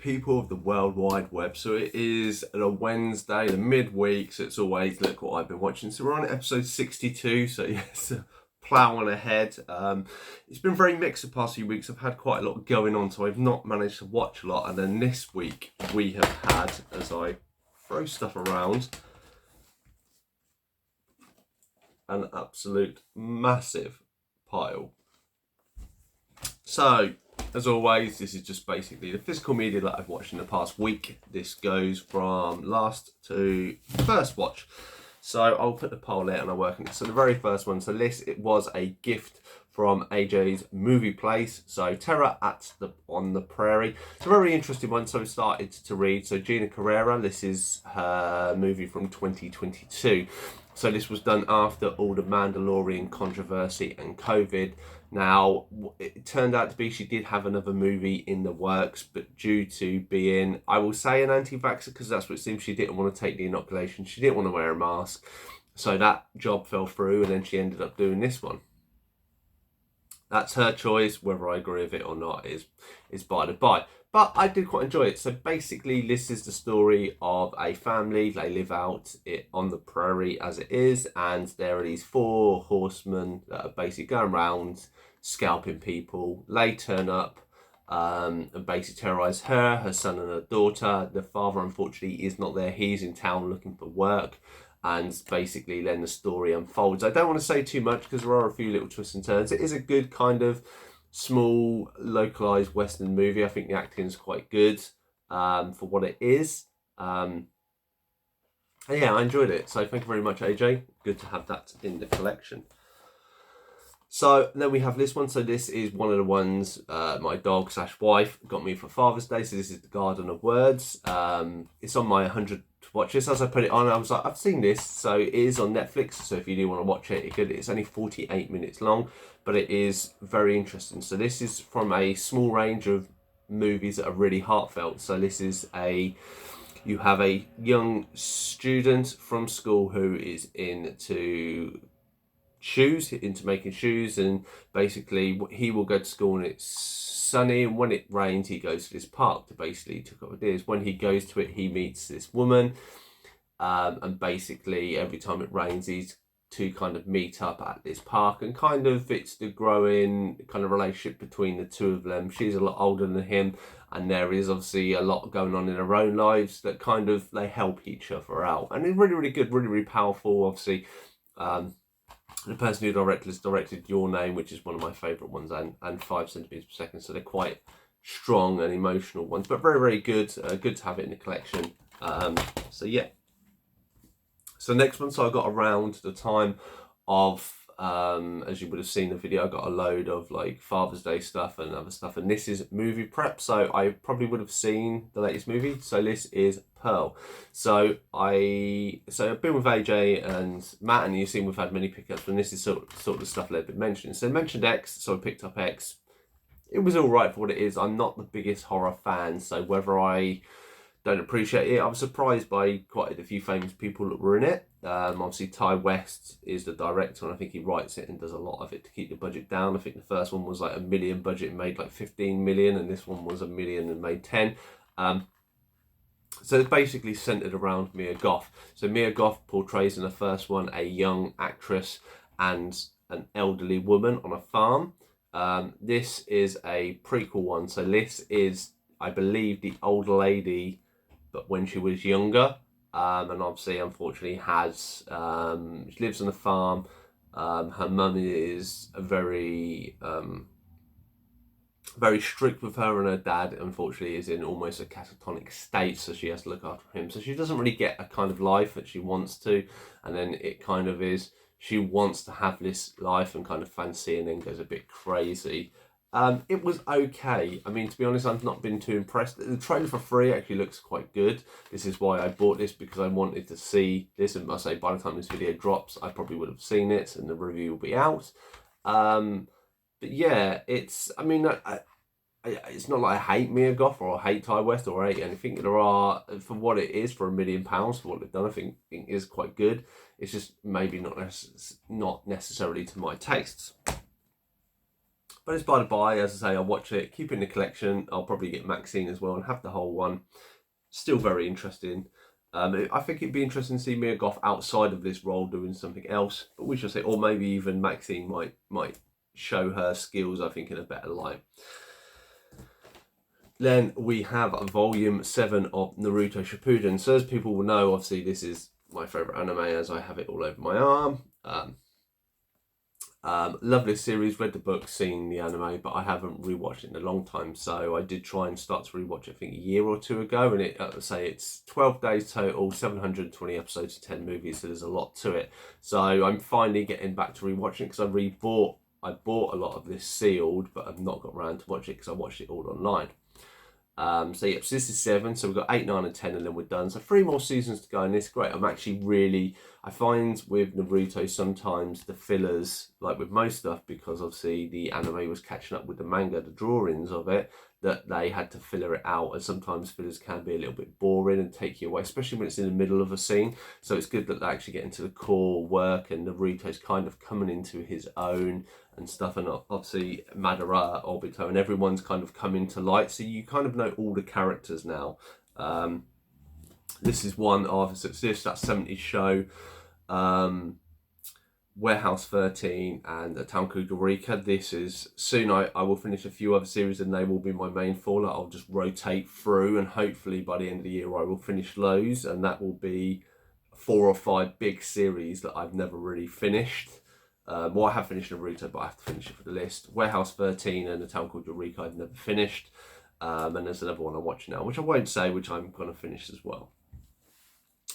people of the World Wide Web. So it is a Wednesday, the midweek, so it's always look what I've been watching. So we're on episode 62, so yes, ploughing ahead. It's been very mixed the past few weeks. I've had quite a lot going on, so I've not managed to watch a lot. And then this week we have had, as I throw stuff around, an absolute massive pile. So, as always, this is just basically the physical media that I've watched in the past week. This goes from last to first watch. So I'll put the poll there and I'll work on it. So the very first one, so this, it was a gift from AJ's Movie Place. So Terror on the Prairie. It's a very interesting one, so I started to read. So Gina Carrera, this is her movie from 2022. So this was done after all the Mandalorian controversy and COVID. Now, it turned out to be she did have another movie in the works, but due to being, I will say, an anti-vaxxer, because that's what it seems, she didn't want to take the inoculation. She didn't want to wear a mask. So that job fell through, and then she ended up doing this one. That's her choice. Whether I agree with it or not is by the by. But I did quite enjoy it. So basically, this is the story of a family. They live out on the prairie as it is, and there are these 4 horsemen that are basically going around scalping people. They turn up and basically terrorise her son and her daughter. The father, unfortunately, is not there. He's in town looking for work. And basically then the story unfolds. I don't want to say too much because there are a few little twists and turns. It is a good kind of small, localised Western movie. I think the acting is quite good for what it is. And yeah, I enjoyed it. So thank you very much, AJ. Good to have that in the collection. So then we have this one. So this is one of the ones my dog / wife got me for Father's Day. So this is The Garden of Words. It's on my 100 to watch this. As I put it on, I was like, I've seen this. So it is on Netflix. So if you do want to watch it, it's only 48 minutes long, but it is very interesting. So this is from a small range of movies that are really heartfelt. So this is you have a young student from school who is into making shoes, and basically he will go to school and it's sunny, and when it rains he goes to this park to basically take up ideas. When he goes to it, he meets this woman, and basically every time it rains these two kind of meet up at this park, and kind of it's the growing kind of relationship between the two of them. She's a lot older than him, and there is obviously a lot going on in their own lives that kind of they help each other out, and it's really, really good, really, really powerful. Obviously the person who directed Your Name, which is one of my favourite ones, and 5 centimetres per second. So they're quite strong and emotional ones, but very, very good. Good to have it in the collection. So yeah. So next one, so I got around the time of, as you would have seen in the video, I got a load of like Father's Day stuff and other stuff, and this is movie prep. So I probably would have seen the latest movie. So this is Pearl. So I've been with AJ and Matt, and you've seen we've had many pickups, and this is sort of the stuff they've been mentioning. So they mentioned X, so I picked up X. It was all right for what it is. I'm not the biggest horror fan, so whether I don't appreciate it, I was surprised by quite a few famous people that were in it. Obviously Ty West is the director, and I think he writes it and does a lot of it to keep the budget down. I think the first one was like $1 million budget and made like 15 million, and this one was $1 million and made 10. So it's basically centered around Mia Goth. So Mia Goth portrays in the first one a young actress and an elderly woman on a farm. This is a prequel one. So this is, I believe, the old lady, but when she was younger. And obviously, unfortunately, she lives on a farm. Her mum is very strict with her, and her dad, unfortunately, is in almost a catatonic state, so she has to look after him. So she doesn't really get a kind of life that she wants to, and then it kind of is, she wants to have this life and kind of fancy, and then goes a bit crazy. It was okay. I mean, to be honest, I've not been too impressed. The trailer for free actually looks quite good. This is why I bought this, because I wanted to see this, and I say by the time this video drops, I probably would have seen it, and the review will be out. But yeah, it's, I mean, it's not like I hate Mia Goth or I hate Ty West or I hate anything. There are, for what it is, for £1 million, for what they've done, I think it is quite good. It's just maybe not necessarily to my tastes. But it's by the by, as I say, I'll watch it, keep it in the collection. I'll probably get Maxine as well and have the whole one. Still very interesting. I think it'd be interesting to see Mia Goth outside of this role doing something else, but we shall see. Or maybe even Maxine might show her skills, I think, in a better light. Then we have Volume 7 of Naruto Shippuden. So as people will know, obviously this is my favourite anime as I have it all over my arm. Lovely series, read the book, seen the anime, but I haven't rewatched it in a long time. So I did try and start to rewatch it, I think, a year or two ago, and it's 12 days total, 720 episodes, 10 movies, so there's a lot to it. So I'm finally getting back to rewatching it because I bought a lot of this sealed, but I've not got around to watch it because I watched it all online. So this is 7, so we've got 8, 9 and 10 and then we're done. So 3 more seasons to go and it's great. I find with Naruto sometimes the fillers, like with most stuff, because obviously the anime was catching up with the manga, the drawings of it, that they had to filler it out, and sometimes fillers can be a little bit boring and take you away, especially when it's in the middle of a scene. So it's good that they actually get into the core work and Naruto's kind of coming into his own and stuff, and obviously Madara, Obito, and everyone's kind of come into light, so you kind of know all the characters now. This is one of, so it's this, that 70s show, Warehouse 13 and A Town Called Eureka. This is soon I will finish a few other series and they will be my main fallout. I'll just rotate through and hopefully by the end of the year I will finish those, and that will be 4 or 5 big series that I've never really finished. Well, I have finished Naruto, but I have to finish it for the list. Warehouse 13 and A Town Called Eureka I've never finished. And there's another one I'm watching now, which I won't say, which I'm going to finish as well.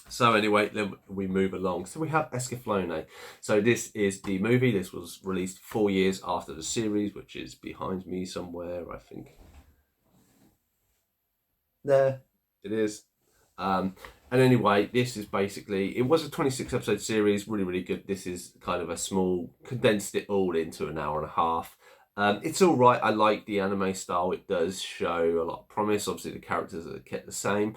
So anyway, then we move along. So we have Escaflowne. So this is the movie. This was released 4 years after the series, which is behind me somewhere, I think. There it is. And anyway, this is basically, it was a 26 episode series, really, really good. This is kind of a small, condensed it all into an hour and a half. It's all right. I like the anime style. It does show a lot of promise. Obviously, the characters are kept the same.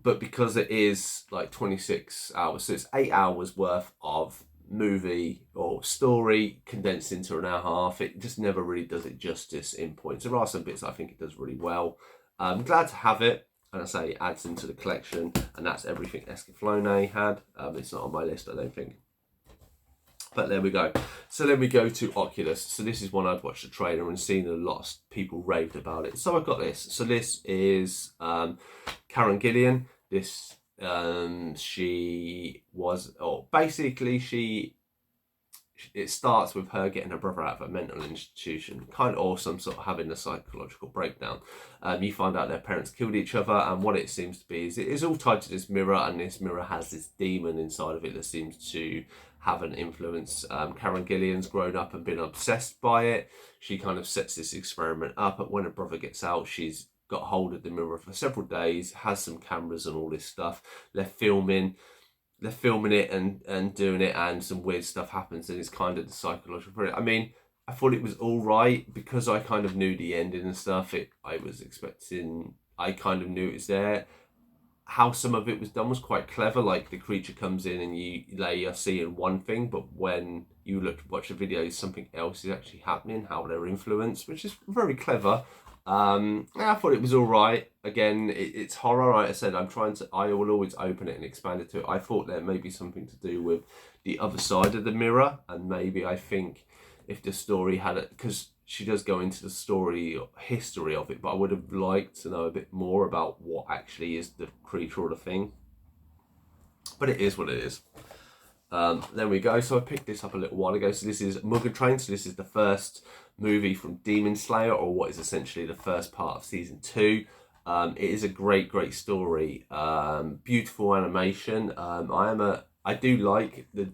But because it is like 26 hours, so it's 8 hours worth of movie or story condensed into an hour and a half, it just never really does it justice in points. There are some bits I think it does really well. I'm glad to have it. And I say it adds into the collection, and that's everything Escaflowne had. It's not on my list, I don't think. But there we go. So then we go to Oculus. So this is one I've watched the trailer and seen a lot of people raved about it. So I've got this. So this is Karen Gillan. This it starts with her getting her brother out of a mental institution, kind of, or some sort of having a psychological breakdown. You find out their parents killed each other, and what it seems to be is it is all tied to this mirror, and this mirror has this demon inside of it that seems to have an influence. Karen Gillan's grown up and been obsessed by it. She kind of sets this experiment up, and when her brother gets out, she's got hold of the mirror for several days, has some cameras and all this stuff. They're filming it and doing it, and some weird stuff happens, and it's kind of the psychological. I mean, I thought it was all right because I kind of knew the ending and stuff. I kind of knew it was there. How some of it was done was quite clever. Like the creature comes in and they are seeing one thing, but when you watch the video, something else is actually happening. How they're influenced, which is very clever. I thought it was all right. Again, it's horror. Like I said, I will always open it and expand it to it. I thought there may be something to do with the other side of the mirror, and maybe I think if the story had it, because she does go into the story history of it, but I would have liked to know a bit more about what actually is the creature or the thing. But it is what it is. There we go. So I picked this up a little while ago. So this is Mugen Train. So this is the first movie from Demon Slayer, or what is essentially the first part of season 2. It is a great story. Beautiful animation. I do like the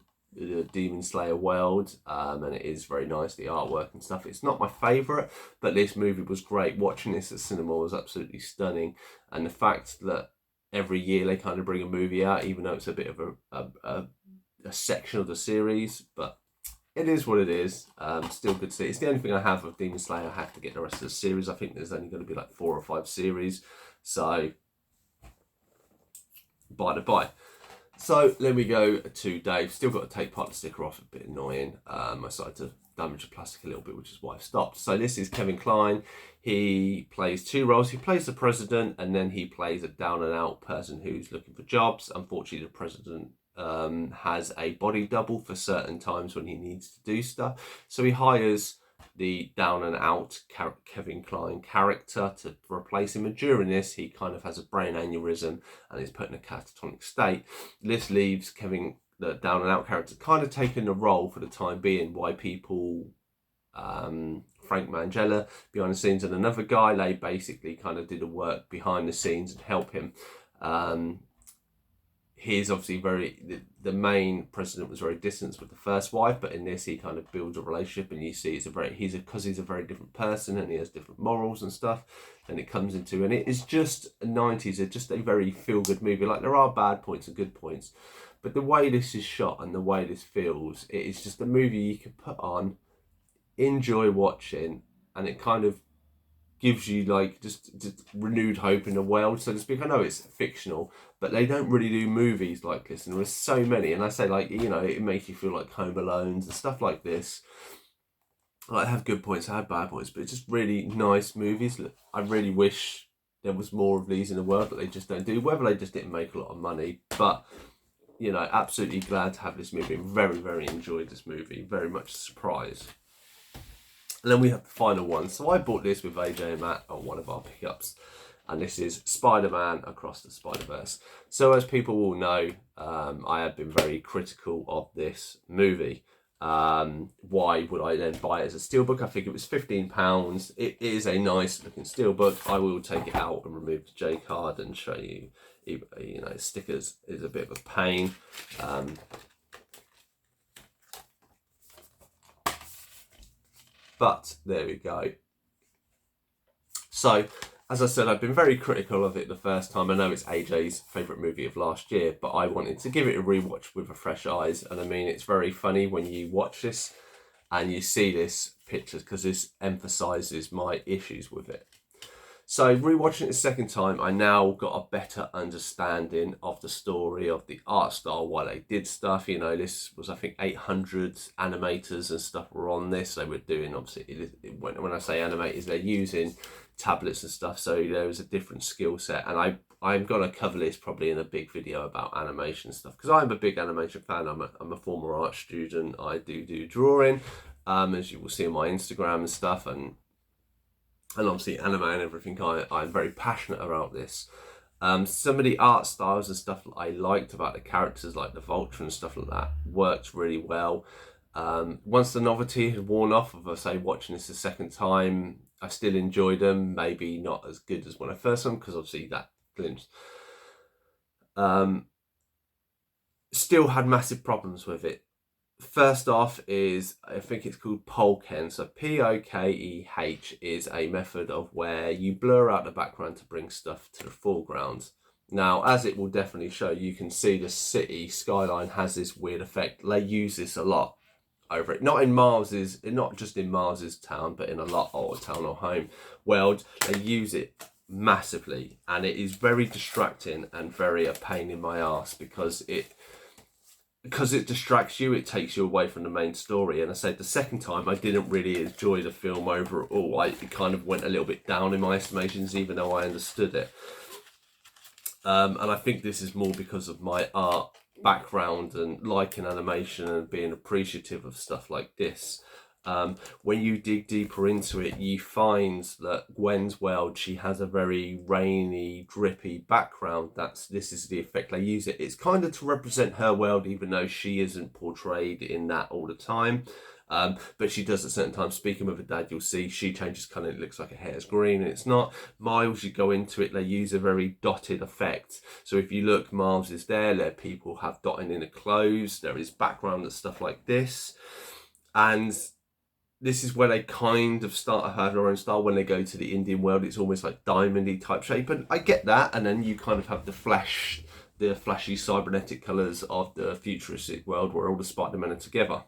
Demon Slayer world, and it is very nice, the artwork and stuff. It's not my favourite, but this movie was great. Watching this at cinema was absolutely stunning, and the fact that every year they kind of bring a movie out, even though it's a bit of a section of the series, but it is what it is. Still good to see. It's the only thing I have of Demon Slayer. I have to get the rest of the series. I think there's only going to be like 4 or 5 series, so by the by. So then we go to Dave. Still got to take part of the sticker off, a bit annoying. I decided to damage the plastic a little bit, which is why I've stopped. So this is Kevin Kline. He plays two roles. He plays the president, and then he plays a down and out person who's looking for jobs. Unfortunately, the president has a body double for certain times when he needs to do stuff. So he hires the down and out Kevin Kline character to replace him, and during this he kind of has a brain aneurysm and is put in a catatonic state. This leaves Kevin, the down and out character, kind of taking the role for the time being, why people Frank Mangella behind the scenes and another guy, they basically kind of did the work behind the scenes and help him. He's obviously the main president was very distant with the first wife, but in this he kind of builds a relationship, and you see because he's a very different person and he has different morals and stuff, and it comes into, and it is just 90s, it's just a very feel-good movie. Like, there are bad points and good points, but the way this is shot and the way this feels, it is just a movie you can put on, enjoy watching, and it kind of gives you like just renewed hope in the world, so to speak. I know it's fictional, but they don't really do movies like this, and there's so many. And I say, like, you know, it makes you feel like Home Alone and stuff like this. Like, have good points, I have bad points, but it's just really nice movies. I really wish there was more of these in the world, but they just don't do. Whether they just didn't make a lot of money, but you know, absolutely glad to have this movie. Very, very enjoyed this movie. Very much a surprise. And then we have the final one. So I bought this with AJ and Matt on one of our pickups. And this is Spider-Man Across the Spider-Verse. So as people will know, I have been very critical of this movie. Why would I then buy it as a steelbook? I think it was £15. It is a nice looking steelbook. I will take it out and remove the J card and show you, you know, stickers is a bit of a pain. But there we go. So, as I said, I've been very critical of it the first time. I know it's AJ's favourite movie of last year, but I wanted to give it a rewatch with a fresh eyes. And I mean, it's very funny when you watch this and you see this picture, because this emphasises my issues with it. So rewatching it the second time, I now got a better understanding of the story, of the art style, why they did stuff. You know, this was, I think, 800 animators and stuff were on this. They were doing, obviously, when I say animators, they're using tablets and stuff. So there was a different skill set. And I'm going to cover this probably in a big video about animation stuff, because I'm a big animation fan. I'm a former art student. I do drawing, as you will see on my Instagram and stuff. And obviously anime and everything, I'm very passionate about this. Some of the art styles and stuff that I liked about the characters, like the Vulture and stuff like that, worked really well. Once the novelty had worn off of, say, watching this a second time, I still enjoyed them. Maybe not as good as when I first saw them, because obviously that glimpse. Still had massive problems with it. First off is, I think it's called Polken. So P-O-K-E-H is a method of where you blur out the background to bring stuff to the foreground. Now, as it will definitely show, you can see the city skyline has this weird effect. They use this a lot over it. Not just in Mars's town, but in a lot of town or home world. They use it massively, and it is very distracting and very a pain in my ass, because it distracts you, it takes you away from the main story. And I said the second time, I didn't really enjoy the film overall. It kind of went a little bit down in my estimations, even though I understood it. And I think this is more because of my art background and liking animation and being appreciative of stuff like this. When you dig deeper into it, you find that Gwen's world, she has a very rainy, drippy background. This is the effect they use it. It's kind of to represent her world, even though she isn't portrayed in that all the time. But she does at certain times. Speaking with her dad, you'll see she changes colour. It looks like her hair's green, and it's not. Miles, you go into it, they use a very dotted effect. So if you look, Miles is there people have dotting in the clothes. There is background and stuff like this. And this is where they kind of start to have their own style. When they go to the Indian world, it's almost like diamondy type shape. And I get that. And then you kind of have the flashy cybernetic colours of the futuristic world where all the Spider-Men are together.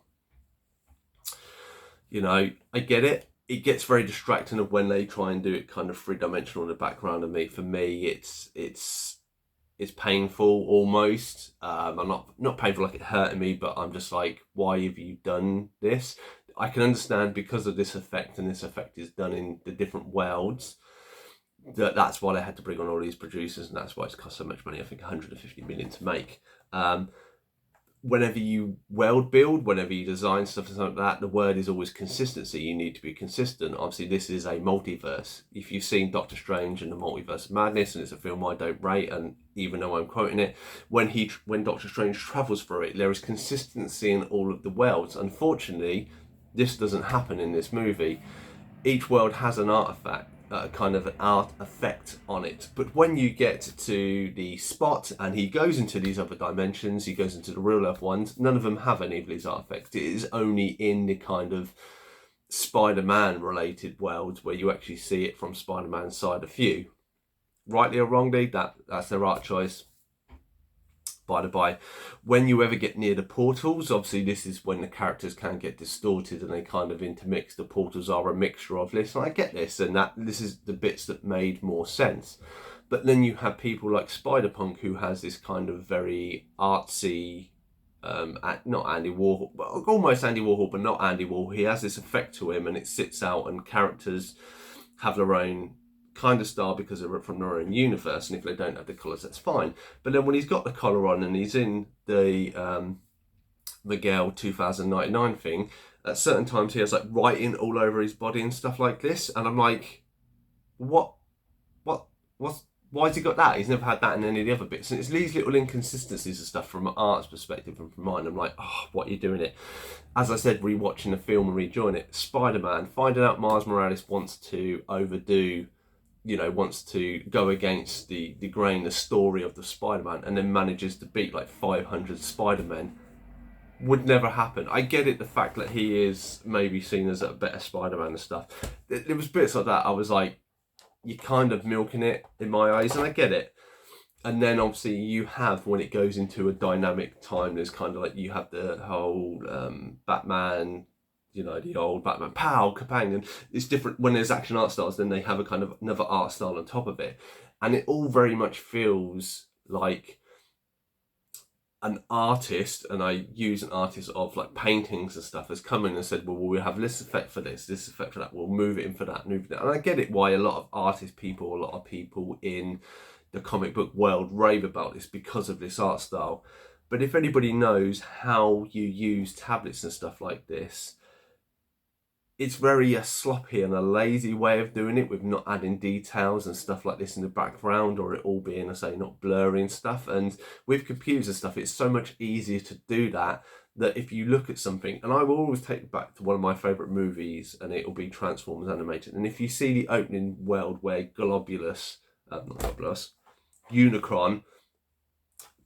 You know, I get it. It gets very distracting of when they try and do it kind of three-dimensional in the background. And for me, it's painful almost. I'm not painful like it hurting me, but I'm just like, why have you done this? I can understand because of this effect, and this effect is done in the different worlds, that's why they had to bring on all these producers, and that's why it's cost so much money. I think 150 million to make. Whenever you world build, whenever you design stuff and something like that, the word is always consistency. You need to be consistent. Obviously, this is a multiverse. If you've seen Doctor Strange and the Multiverse of Madness, and it's a film I don't rate, and even though I'm quoting it, when Doctor Strange travels through it, there is consistency in all of the worlds. Unfortunately, this doesn't happen in this movie. Each world has an artifact, kind of an art effect on it. But when you get to the Spot and he goes into these other dimensions, he goes into the real life ones, none of them have any of these artifacts. It is only in the kind of Spider-Man related worlds where you actually see it from Spider-Man's side of view. Rightly or wrongly, that's their art choice. By the by, when you ever get near the portals, obviously this is when the characters can get distorted and they kind of intermix. The portals are a mixture of this, and I get this, and this is the bits that made more sense. But then you have people like Spider-Punk, who has this kind of very artsy, not Andy Warhol, but almost Andy Warhol, but not Andy Warhol. He has this effect to him, and it sits out, and characters have their own kind of style because they're from their own universe, and if they don't have the colours, that's fine. But then when he's got the collar on and he's in the Miguel 2099 thing, at certain times he has like writing all over his body and stuff like this, and I'm like, why's he got that? He's never had that in any of the other bits. And it's these little inconsistencies and stuff from an art's perspective and from mine. I'm like, oh, what are you doing it? As I said, rewatching the film and rejoining it, Spider-Man, finding out Miles Morales wants to overdo, wants to go against the grain, the story of the Spider-Man, and then manages to beat like 500 Spider-Men, would never happen. I get it, the fact that he is maybe seen as a better Spider-Man and stuff. There was bits like that I was like, you're kind of milking it in my eyes, and I get it. And then obviously you have, when it goes into a dynamic time, there's kind of like, you have the whole Batman, the old Batman, pow, companion. It's different when there's action art styles, then they have a kind of another art style on top of it. And it all very much feels like an artist, and I use an artist of like paintings and stuff, has come in and said, well, we'll have this effect for this effect for that, we'll move it in for that, move it. And I get it why a lot of a lot of people in the comic book world rave about this because of this art style. But if anybody knows how you use tablets and stuff like this, it's very sloppy and a lazy way of doing it, with not adding details and stuff like this in the background, or it all being, I say, not blurry and stuff. And with computers and stuff, it's so much easier to do that if you look at something, and I will always take it back to one of my favourite movies, and it will be Transformers animated. And if you see the opening world where Unicron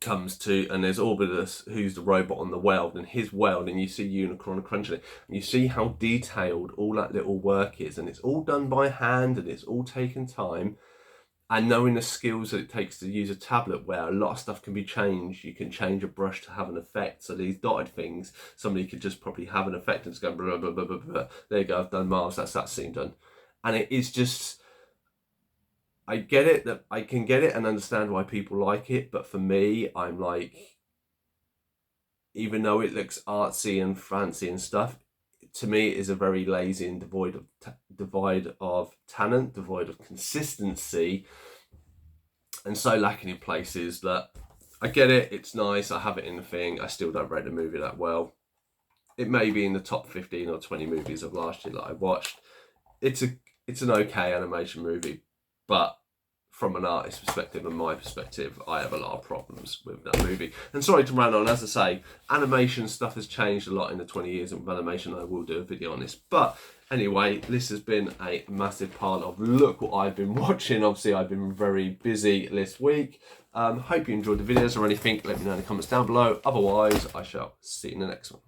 comes to, and there's Orbulus, who's the robot on the world, and his world, and you see Unicron crunching it, and you see how detailed all that little work is, and it's all done by hand, and it's all taken time, and knowing the skills that it takes to use a tablet where a lot of stuff can be changed. You can change a brush to have an effect, so these dotted things, somebody could just probably have an effect and just go blah, blah, blah, blah, blah. There you go, I've done Mars, that's that scene done. And it is just, I get it, that I can get it and understand why people like it, but for me, I'm like, even though it looks artsy and fancy and stuff, to me it is a very lazy and devoid of talent, devoid of consistency, and so lacking in places that I get it, it's nice, I have it in the thing, I still don't rate the movie that well. It may be in the top 15 or 20 movies of last year that I watched. It's an okay animation movie, but from an artist's perspective and my perspective, I have a lot of problems with that movie. And sorry to rant on, as I say, animation stuff has changed a lot in the 20 years, and with animation I will do a video on this. But anyway, this has been a massive part of look what I've been watching. Obviously I've been very busy this week. Hope you enjoyed the videos or anything. Let me know in the comments down below. Otherwise, I shall see you in the next one.